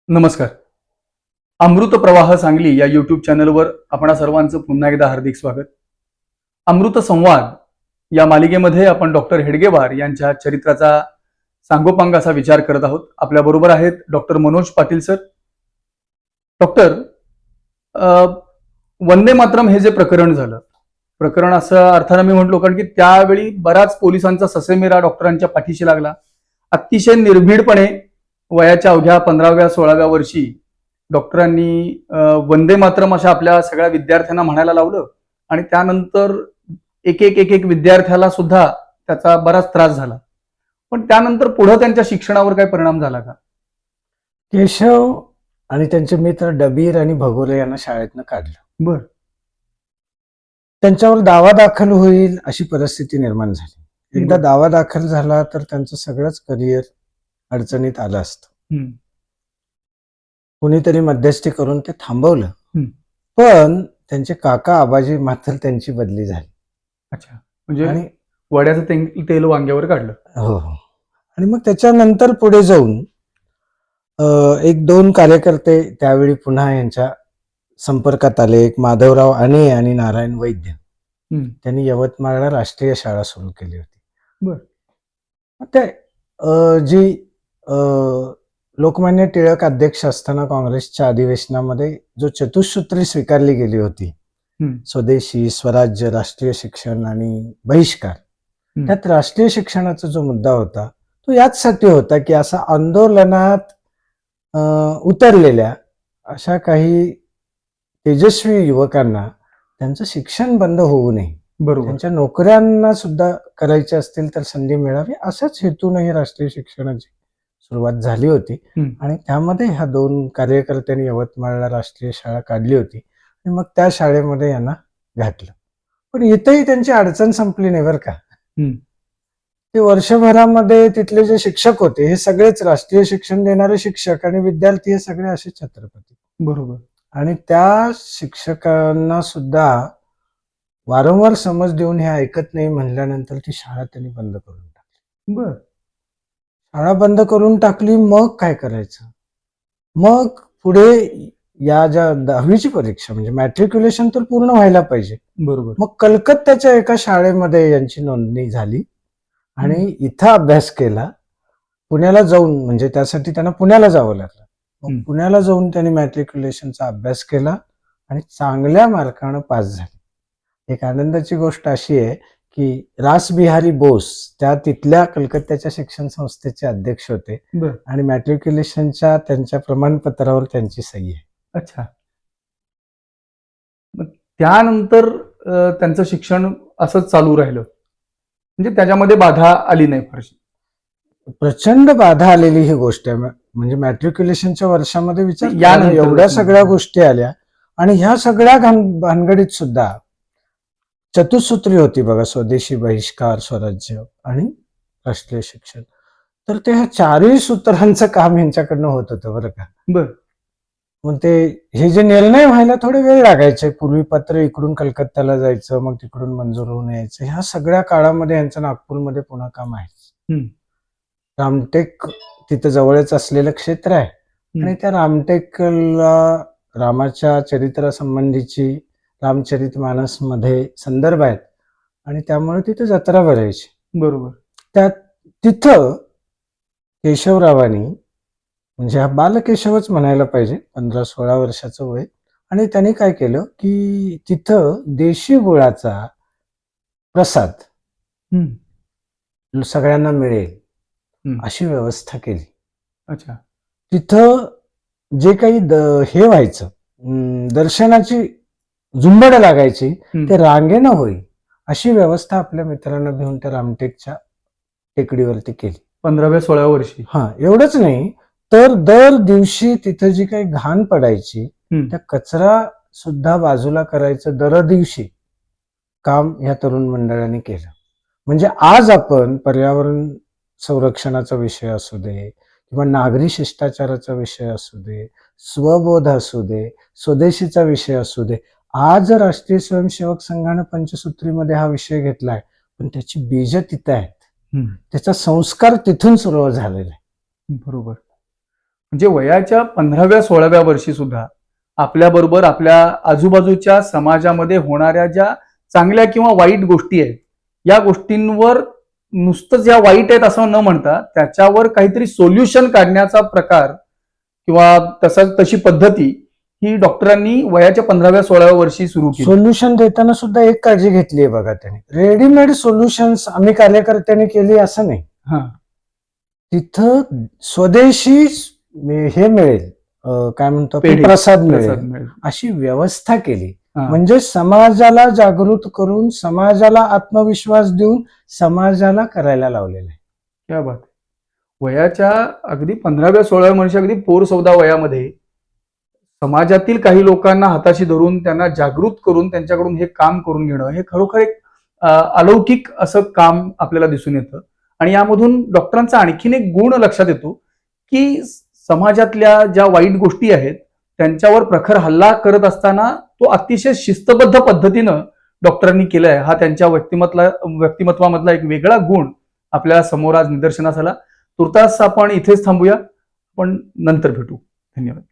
नमस्कार. अमृत प्रवाह सांगली या युट्यूब चॅनलवर आपणा सर्वांचं पुन्हा एकदा हार्दिक स्वागत. अमृत संवाद या मालिकेमध्ये आपण डॉक्टर हेडगेवार यांच्या चरित्राचा सांगोपांग असा विचार करत आहोत. आपल्या बरोबर आहेत doctor Manoj Patil sir. Doctor, Vande Mataram हे जे प्रकरण झालं, प्रकरण असं अर्थानं मी म्हटलो कारण की त्यावेळी बराच पोलिसांचा ससेमिरा डॉक्टरांच्या पाठीशी लागला. अतिशय निर्भीडपणे वयाच्या अवघ्या 15व्या 16व्या वर्षी डॉक्टरांनी वंदे मातरम अशा आपल्या सगळ्या विद्यार्थ्यांना म्हणायला लावलं आणि त्यानंतर एक एक एक एक विद्यार्थ्याला सुद्धा त्याचा बराच त्रास झाला. पण त्यानंतर पुढे त्यांच्या शिक्षणावर काय परिणाम झाला का? केशव आणि त्यांचे मित्र डबीर आणि भगोरे यांना शाळेतनं काढलं. बर. त्यांच्यावर दावा दाखल होईल अशी परिस्थिती निर्माण झाली. एकदा दावा दाखल झाला तर त्यांचं सगळंच करिअर अडचणीत आलं असतं. कुणीतरी मध्यस्थी करून ते थांबवलं. पण त्यांचे काका आबाजी मात्र त्यांची बदली झाली. अच्छा, म्हणजे आणि वड्याचं तेल वांग्यावर काढलं. हो हो. आणि मग त्याच्यानंतर पुढे जाऊन एक दोन कार्यकर्ते त्यावेळी पुन्हा यांच्या संपर्कात आले. एक माधवराव आणे आणि नारायण वैद्य. त्यांनी यवतमाळला राष्ट्रीय शाळा सुरू केली होती. बर. ते जी लोकमान्य टिळक अध्यक्ष असताना काँग्रेसच्या अधिवेशनामध्ये जो चतुसूत्री स्वीकारली गेली होती, स्वदेशी, स्वराज्य, राष्ट्रीय शिक्षण आणि बहिष्कार, त्यात राष्ट्रीय शिक्षणाचा जो मुद्दा होता तो याचसाठी होता की असा आंदोलनात उतरलेल्या अशा काही तेजस्वी युवकांना त्यांचं शिक्षण बंद होऊ नये, बरोबर, त्यांच्या नोकऱ्यांना सुद्धा करायच्या असतील तर संधी मिळावी, अशाच हेतूनही राष्ट्रीय शिक्षणाची सुरुवात झाली होती. आणि त्यामध्ये ह्या दोन कार्यकर्त्यांनी यवतमाळला राष्ट्रीय शाळा काढली होती आणि मग त्या शाळेमध्ये यांना घातलं. पण इथेही त्यांची अडचण संपली नाही बरं का. ते वर्षभरामध्ये तिथले जे शिक्षक होते हे सगळेच राष्ट्रीय शिक्षण देणारे शिक्षक आणि विद्यार्थी हे सगळे असे छत्रपती. बरोबर. आणि त्या शिक्षकांना सुद्धा वारंवार समज देऊन हे ऐकत नाही म्हणल्यानंतर ती शाळा त्यांनी बंद करून टाकली. बर. शाळा बंद करून टाकली. मग काय करायचं? मग पुढे या ज्या 10वीची परीक्षा म्हणजे मॅट्रिक्युलेशन तर पूर्ण व्हायला पाहिजे. बरोबर. मग कलकत्त्याच्या एका शाळेमध्ये यांची नोंदणी झाली आणि इथं अभ्यास केला. पुण्याला जाऊन, म्हणजे त्यासाठी त्यांना पुण्याला जावं लागलं. मग पुण्याला जाऊन त्यांनी मॅट्रिक्युलेशनचा अभ्यास केला आणि चांगल्या मार्कानं पास झाले. एक आनंदाची गोष्ट अशी आहे की रासबिहारी बोस त्या तिथल्या कलकत्त्याच्या शिक्षण संस्थेचे अध्यक्ष होते आणि मॅट्रिक्युलेशनच्या त्यांच्या प्रमाणपत्रावर त्यांची सही आहे. अच्छा. मग त्यानंतर त्यांचं शिक्षण असंच चालू राहिलं, म्हणजे त्याच्यामध्ये बाधा आली नाही फारशी? प्रचंड बाधा आलेली ही गोष्ट आहे. म्हणजे मॅट्रिक्युलेशनच्या वर्षामध्ये विचार यानंतर एवढ्या सगळ्या गोष्टी आल्या आणि ह्या सगळ्या भानगडीत सुद्धा चतुसूत्री होती बघा, स्वदेशी, बहिष्कार, स्वराज्य आणि राष्ट्रीय शिक्षण. तर ते ह्या चारही सूत्रांचं काम यांच्याकडनं होत होतं बरं का. बर. मग ते हे जे निर्णय व्हायला थोडे वेळ लागायचे. पूर्वी पत्र इकडून कलकत्त्याला जायचं, मग तिकडून मंजूर होऊन यायचं. ह्या सगळ्या काळामध्ये यांचं नागपूरमध्ये पुन्हा काम आहे. रामटेक तिथं जवळच असलेलं क्षेत्र आहे आणि त्या रामटेकला रामाच्या चरित्रासंबंधीची रामचरितमानस मध्ये संदर्भ आहेत आणि त्यामुळे तिथं जत्रा भरायची. बरोबर. त्यात तिथं केशवरावांनी, म्हणजे हा बालकेशवच म्हणायला पाहिजे, 15-16 वर्षाचं वय, आणि त्यांनी काय केलं की तिथं देशी गुळाचा प्रसाद सगळ्यांना मिळेल अशी व्यवस्था केली. अच्छा. तिथं जे काही हे व्हायचं, दर्शनाची झुंबड लागायची, ते रांगेनं होईल अशी व्यवस्था आपल्या मित्रांना घेऊन त्या रामटेकच्या टेकडीवरती केली 15व्या 16व्या वर्षी. एवढंच नाही तर दर दिवशी तिथं जी काही घाण पडायची त्या कचरा सुद्धा बाजूला करायचं दर दिवशी काम ह्या तरुण मंडळांनी केलं. म्हणजे आज आपण पर्यावरण संरक्षणाचा विषय असू दे किंवा नागरी शिष्टाचाराचा विषय असू दे, स्वबोध असू दे, स्वदेशीचा विषय असू दे, आज राष्ट्रीय स्वयंसेवक संघानं पंचसूत्रीमध्ये हा विषय घेतलाय, पण त्याची बीज तिथं आहेत. त्याचा संस्कार तिथून सुरू झालेला आहे. बरोबर. म्हणजे वयाच्या 15व्या-16व्या वर्षी सुद्धा आपल्याबरोबर आपल्या आजूबाजूच्या समाजामध्ये होणाऱ्या ज्या चांगल्या किंवा वाईट गोष्टी आहेत, या गोष्टींवर नुसतंच या वाईट आहेत असं न म्हणता त्याच्यावर काहीतरी सोल्युशन काढण्याचा प्रकार किंवा तशी पद्धती ही डॉक्टरांनी वयाच्या 15व्या-16व्या वर्षी सुरू केली. सोल्युशन देताना सुद्धा एक काळजी घेतली आहे बघा त्यांनी. रेडीमेड सोल्युशन्स आम्ही कार्यकर्त्यांनी केली असं नाही. हा. तिथं स्वदेशी हे मिळेल, काय म्हणतो आपण, पेढे. प्रसाद प्रसाद मिळेल मिळेल. अशी व्यवस्था केली. हा. म्हणजे समाजाला जागृत करून, समाजाला आत्मविश्वास देऊन समाजाला करायला लावलेलं आहे. क्या बात. वयाच्या अगदी 15व्या-16व्या वर्षी अगदी पोर 14 वयामध्ये समाजातील काही लोकांना हाताशी धरून त्यांना जागृत करून त्यांच्याकडून हे काम करून घेणं हे खरोखर एक अलौकिक असं काम आपल्याला दिसून येतं. आणि यामधून डॉक्टरांचा आणखीन एक गुण लक्षात येतो की समाजातल्या ज्या वाईट गोष्टी आहेत त्यांच्यावर प्रखर हल्ला करत असताना तो अतिशय शिस्तबद्ध पद्धतीनं डॉक्टरांनी केलाय. हा त्यांच्या व्यक्तिमत्वामधला एक वेगळा गुण आपल्याला समोर आज निदर्शनास आला. तुर्तास आपण इथेच थांबूया, पण नंतर भेटू. धन्यवाद.